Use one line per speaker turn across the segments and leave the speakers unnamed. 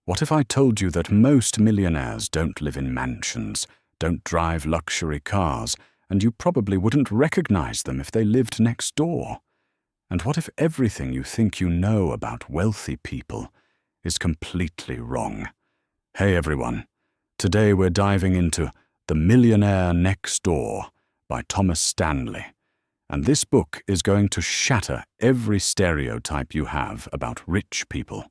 What if I told you that most millionaires don't live in mansions, don't drive luxury cars, and you probably wouldn't recognize them if they lived next door? And what if everything you think you know about wealthy people is completely wrong? Hey everyone, today we're diving into The Millionaire Next Door by Thomas Stanley. And this book is going to shatter every stereotype you have about rich people.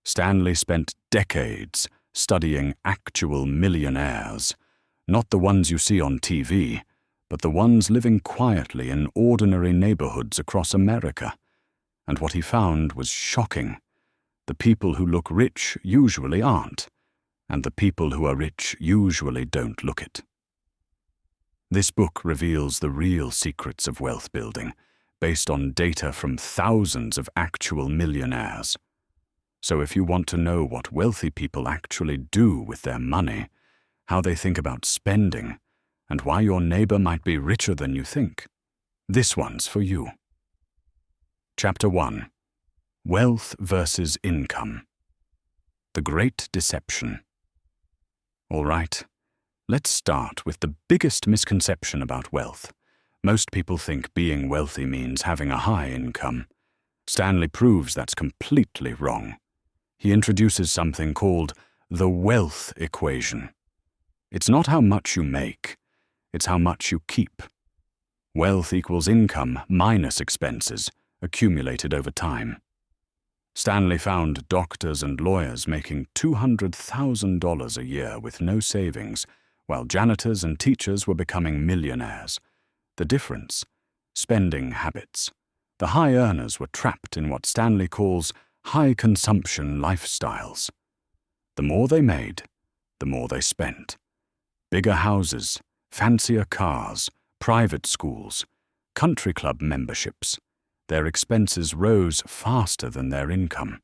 Stanley spent decades studying actual millionaires, not the ones you see on TV, but the ones living quietly in ordinary neighborhoods across America. And what he found was shocking. The people who look rich usually aren't, and the people who are rich usually don't look it. This book reveals the real secrets of wealth building, based on data from thousands of actual millionaires. So if you want to know what wealthy people actually do with their money, how they think about spending, and why your neighbor might be richer than you think, this one's for you. Chapter 1. Wealth versus Income. The Great Deception. All right, let's start with the biggest misconception about wealth. Most people think being wealthy means having a high income. Stanley proves that's completely wrong. He introduces something called the wealth equation. It's not how much you make, it's how much you keep. Wealth equals income minus expenses, accumulated over time. Stanley found doctors and lawyers making $200,000 a year with no savings, while janitors and teachers were becoming millionaires. The difference? Spending habits. The high earners were trapped in what Stanley calls high-consumption lifestyles. The more they made, the more they spent. Bigger houses, fancier cars, private schools, country club memberships. Their expenses rose faster than their income.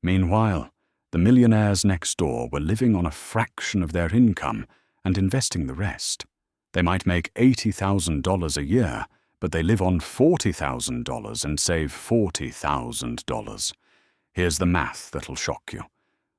Meanwhile, the millionaires next door were living on a fraction of their income and investing the rest. They might make $80,000 a year, but they live on $40,000 and save $40,000. Here's the math that'll shock you.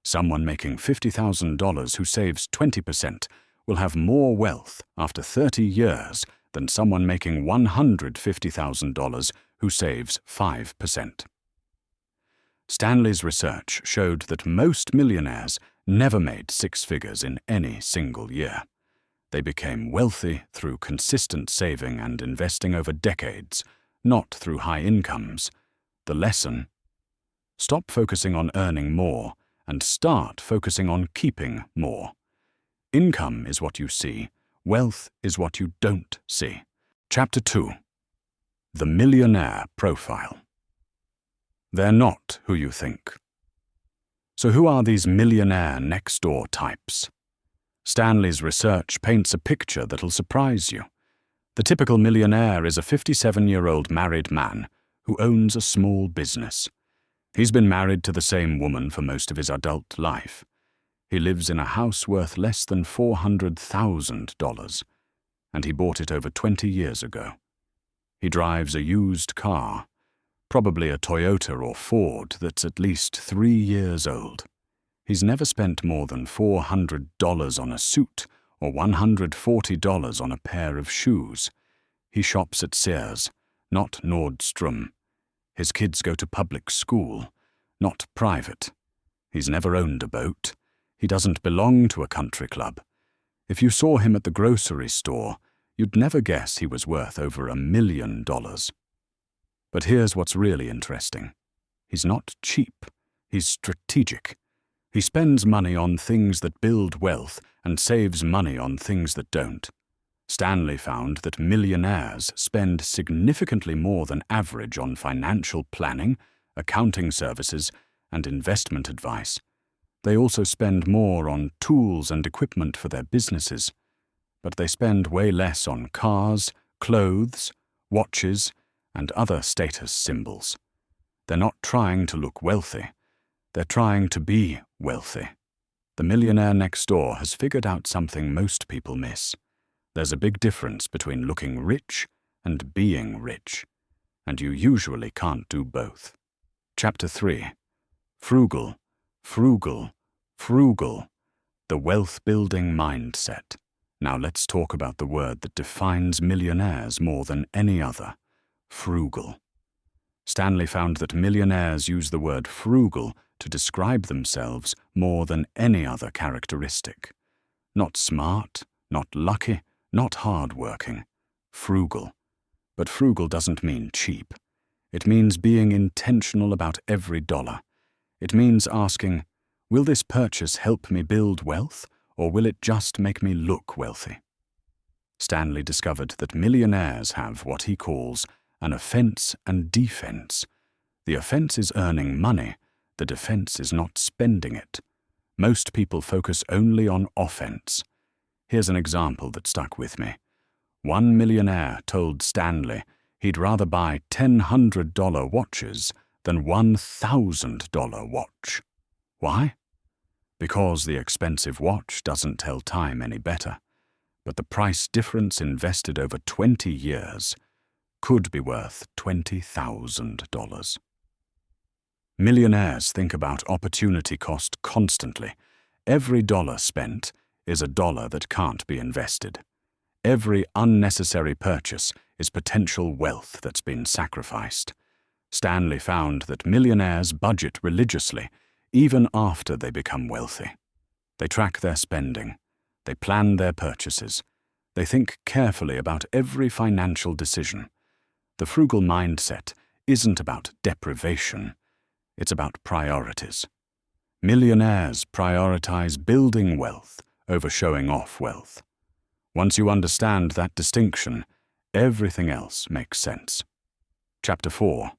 Someone making $50,000 who saves 20% will have more wealth after 30 years than someone making $150,000 who saves 5%. Stanley's research showed that most millionaires never made six figures in any single year. They became wealthy through consistent saving and investing over decades, not through high incomes. The lesson? Stop focusing on earning more and start focusing on keeping more. Income is what you see. Wealth is what you don't see. Chapter 2. The Millionaire Profile. They're not who you think. So who are these millionaire next door types? Stanley's research paints a picture that'll surprise you. The typical millionaire is a 57-year-old married man who owns a small business. He's been married to the same woman for most of his adult life. He lives in a house worth less than $400,000, and he bought it over 20 years ago. He drives a used car, probably a Toyota or Ford that's at least 3 years old. He's never spent more than $400 on a suit or $140 on a pair of shoes. He shops at Sears, not Nordstrom. His kids go to public school, not private. He's never owned a boat. He doesn't belong to a country club. If you saw him at the grocery store, you'd never guess he was worth over $1 million. But here's what's really interesting. He's not cheap. He's strategic. He spends money on things that build wealth and saves money on things that don't. Stanley found that millionaires spend significantly more than average on financial planning, accounting services, and investment advice. They also spend more on tools and equipment for their businesses, but they spend way less on cars, clothes, watches, and other status symbols. They're not trying to look wealthy. They're trying to be wealthy. The millionaire next door has figured out something most people miss. There's a big difference between looking rich and being rich, and you usually can't do both. Chapter 3. Frugal Frugal, frugal, the wealth-building mindset. Now let's talk about the word that defines millionaires more than any other: frugal. Stanley found that millionaires use the word frugal to describe themselves more than any other characteristic. Not smart, not lucky, not hard-working. Frugal. But frugal doesn't mean cheap. It means being intentional about every dollar. It means asking, will this purchase help me build wealth, or will it just make me look wealthy? Stanley discovered that millionaires have what he calls an offense and defense. The offense is earning money. The defense is not spending it. Most people focus only on offense. Here's an example that stuck with me. One millionaire told Stanley he'd rather buy $1,000 watches than $1,000 watch. Why? Because the expensive watch doesn't tell time any better, but the price difference invested over 20 years could be worth $20,000. Millionaires think about opportunity cost constantly. Every dollar spent is a dollar that can't be invested. Every unnecessary purchase is potential wealth that's been sacrificed. Stanley found that millionaires budget religiously, even after they become wealthy. They track their spending. They plan their purchases. They think carefully about every financial decision. The frugal mindset isn't about deprivation. It's about priorities. Millionaires prioritize building wealth over showing off wealth. Once you understand that distinction, everything else makes sense. Chapter 4.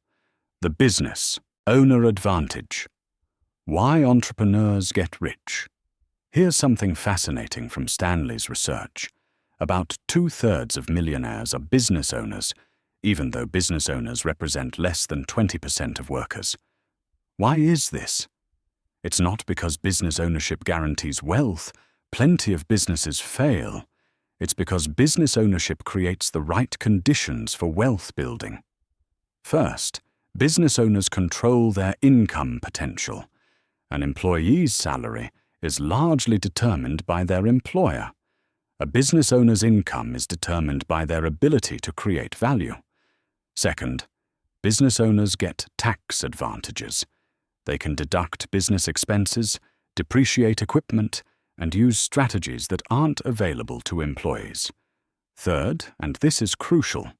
The Business Owner Advantage. Why entrepreneurs get rich. Here's something fascinating from Stanley's research. About 2/3 of millionaires are business owners, even though business owners represent less than 20% of workers. Why is this? It's not because business ownership guarantees wealth. Plenty of businesses fail. It's because business ownership creates the right conditions for wealth building. First, business owners control their income potential. An employee's salary is largely determined by their employer. A business owner's income is determined by their ability to create value. Second, business owners get tax advantages. They can deduct business expenses, depreciate equipment, and use strategies that aren't available to employees. Third, and this is crucial,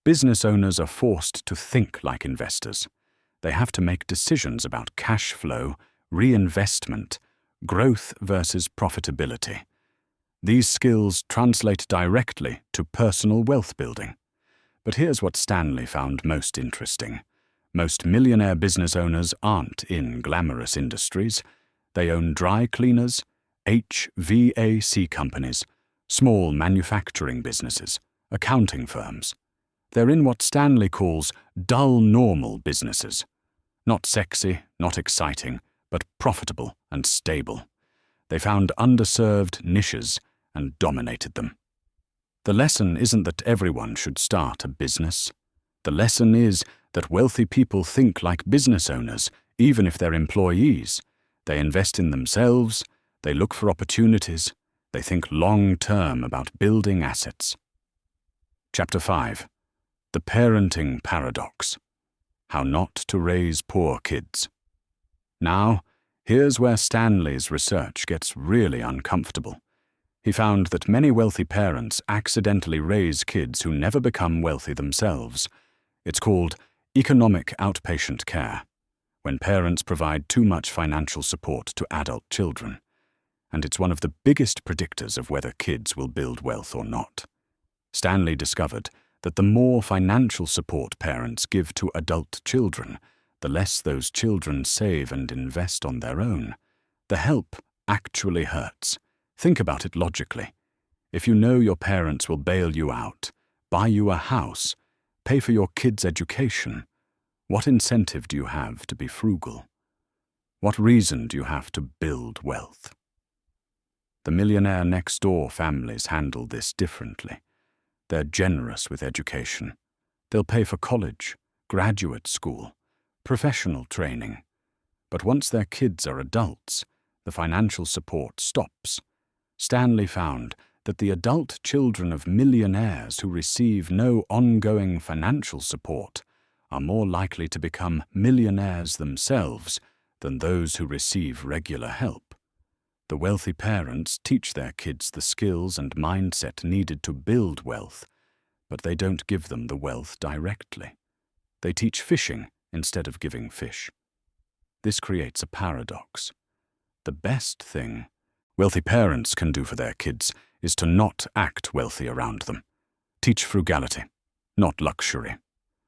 business owners are forced to think like investors. They have to make decisions about cash flow, reinvestment, growth versus profitability. These skills translate directly to personal wealth building. But here's what Stanley found most interesting. Most millionaire business owners aren't in glamorous industries. They own dry cleaners, HVAC companies, small manufacturing businesses, accounting firms. They're in what Stanley calls dull normal businesses. Not sexy, not exciting, but profitable and stable. They found underserved niches and dominated them. The lesson isn't that everyone should start a business. The lesson is that wealthy people think like business owners, even if they're employees. They invest in themselves, they look for opportunities, they think long-term about building assets. Chapter 5. The Parenting Paradox. How not to raise poor kids. Now, here's where Stanley's research gets really uncomfortable. He found that many wealthy parents accidentally raise kids who never become wealthy themselves. It's called economic outpatient care, when parents provide too much financial support to adult children. And it's one of the biggest predictors of whether kids will build wealth or not. Stanley discovered that the more financial support parents give to adult children, the less those children save and invest on their own. The help actually hurts. Think about it logically. If you know your parents will bail you out, buy you a house, pay for your kids' education, what incentive do you have to be frugal? What reason do you have to build wealth? The Millionaire Next Door families handle this differently. They're generous with education. They'll pay for college, graduate school, professional training. But once their kids are adults, the financial support stops. Stanley found that the adult children of millionaires who receive no ongoing financial support are more likely to become millionaires themselves than those who receive regular help. The wealthy parents teach their kids the skills and mindset needed to build wealth, but they don't give them the wealth directly. They teach fishing instead of giving fish. This creates a paradox. The best thing wealthy parents can do for their kids is to not act wealthy around them. Teach frugality, not luxury.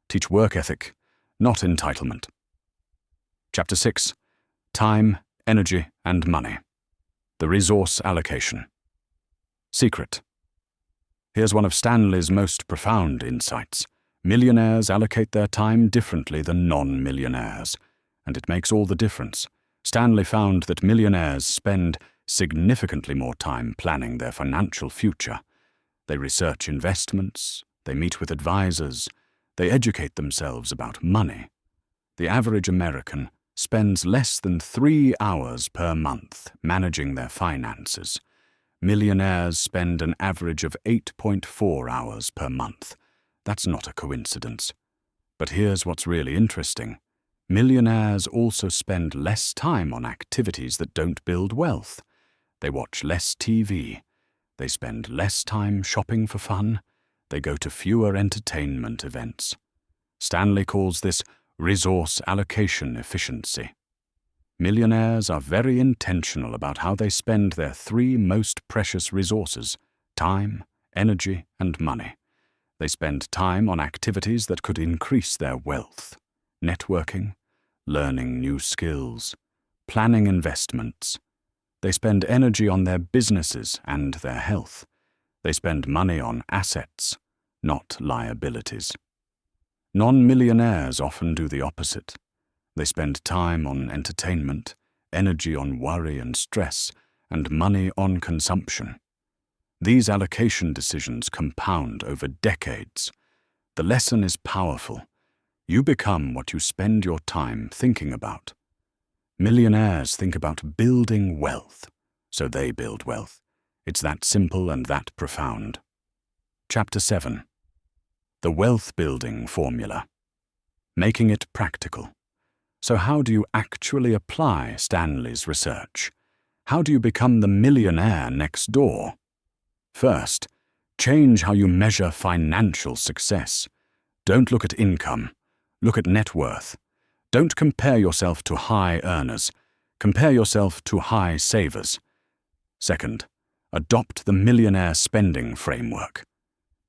Teach work ethic, not entitlement. Chapter 6. Time, Energy, and Money. The Resource Allocation. Secret. Here's one of Stanley's most profound insights. Millionaires allocate their time differently than non-millionaires, and it makes all the difference. Stanley found that millionaires spend significantly more time planning their financial future. They research investments, they meet with advisors, they educate themselves about money. The average American spends less than 3 hours per month managing their finances. Millionaires spend an average of 8.4 hours per month. That's not a coincidence. But here's what's really interesting. Millionaires also spend less time on activities that don't build wealth. They watch less TV. They spend less time shopping for fun. They go to fewer entertainment events. Stanley calls this resource allocation efficiency. Millionaires are very intentional about how they spend their 3 most precious resources: time, energy, and money. They spend time on activities that could increase their wealth: networking, learning new skills, planning investments. They spend energy on their businesses and their health. They spend money on assets, not liabilities. Non-millionaires often do the opposite. They spend time on entertainment, energy on worry and stress, and money on consumption. These allocation decisions compound over decades. The lesson is powerful. You become what you spend your time thinking about. Millionaires think about building wealth, so they build wealth. It's that simple and that profound. Chapter 7. The Wealth-Building Formula. Making it practical. So how do you actually apply Stanley's research? How do you become the millionaire next door? First, change how you measure financial success. Don't look at income. Look at net worth. Don't compare yourself to high earners. Compare yourself to high savers. Second, adopt the millionaire spending framework.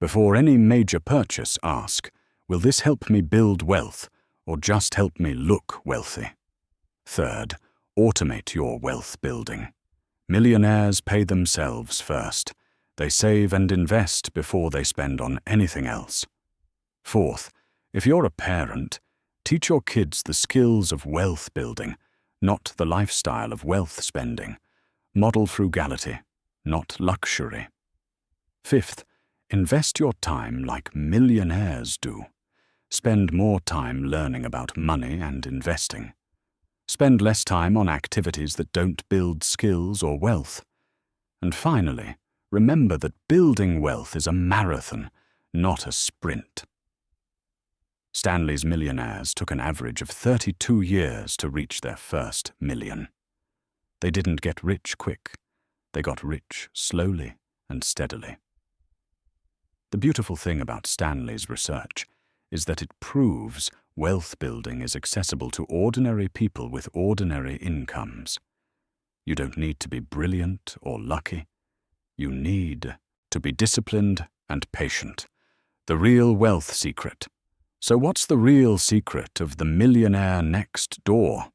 Before any major purchase, ask, will this help me build wealth or just help me look wealthy? Third, automate your wealth building. Millionaires pay themselves first. They save and invest before they spend on anything else. Fourth, if you're a parent, teach your kids the skills of wealth building, not the lifestyle of wealth spending. Model frugality, not luxury. Fifth, invest your time like millionaires do. Spend more time learning about money and investing. Spend less time on activities that don't build skills or wealth. And finally, remember that building wealth is a marathon, not a sprint. Stanley's millionaires took an average of 32 years to reach their first million. They didn't get rich quick. They got rich slowly and steadily. The beautiful thing about Stanley's research is that it proves wealth building is accessible to ordinary people with ordinary incomes. You don't need to be brilliant or lucky. You need to be disciplined and patient. The real wealth secret. So what's the real secret of the millionaire next door?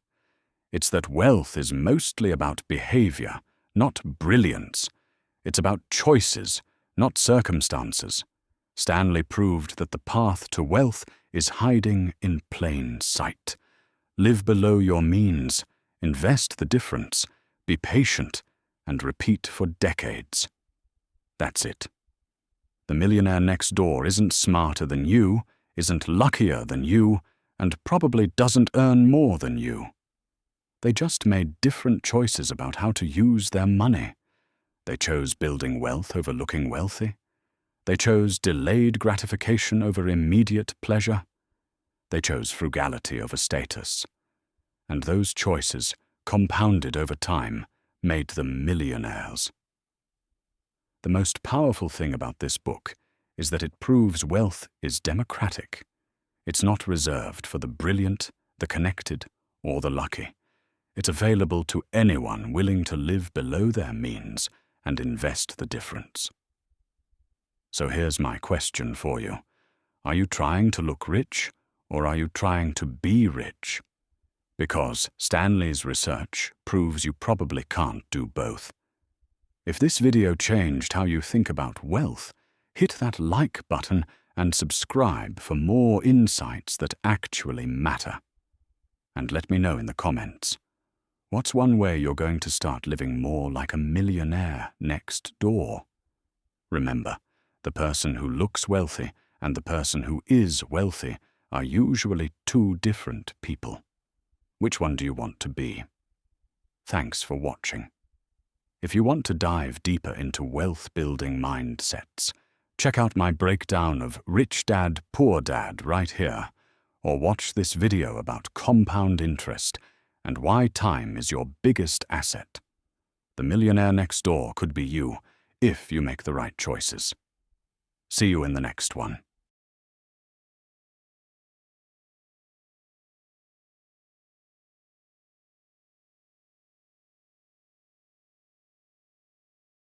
It's that wealth is mostly about behavior, not brilliance. It's about choices, not circumstances. Stanley proved that the path to wealth is hiding in plain sight. Live below your means, invest the difference, be patient, and repeat for decades. That's it. The millionaire next door isn't smarter than you, isn't luckier than you, and probably doesn't earn more than you. They just made different choices about how to use their money. They chose building wealth over looking wealthy. They chose delayed gratification over immediate pleasure. They chose frugality over status. And those choices, compounded over time, made them millionaires. The most powerful thing about this book is that it proves wealth is democratic. It's not reserved for the brilliant, the connected, or the lucky. It's available to anyone willing to live below their means and invest the difference. So here's my question for you. Are you trying to look rich, or are you trying to be rich? Because Stanley's research proves you probably can't do both. If this video changed how you think about wealth, hit that like button and subscribe for more insights that actually matter. And let me know in the comments, what's one way you're going to start living more like a millionaire next door? Remember, the person who looks wealthy and the person who is wealthy are usually two different people. Which one do you want to be? Thanks for watching. If you want to dive deeper into wealth-building mindsets, check out my breakdown of Rich Dad, Poor Dad right here, or watch this video about compound interest and why time is your biggest asset. The millionaire next door could be you if you make the right choices. See you in the next one.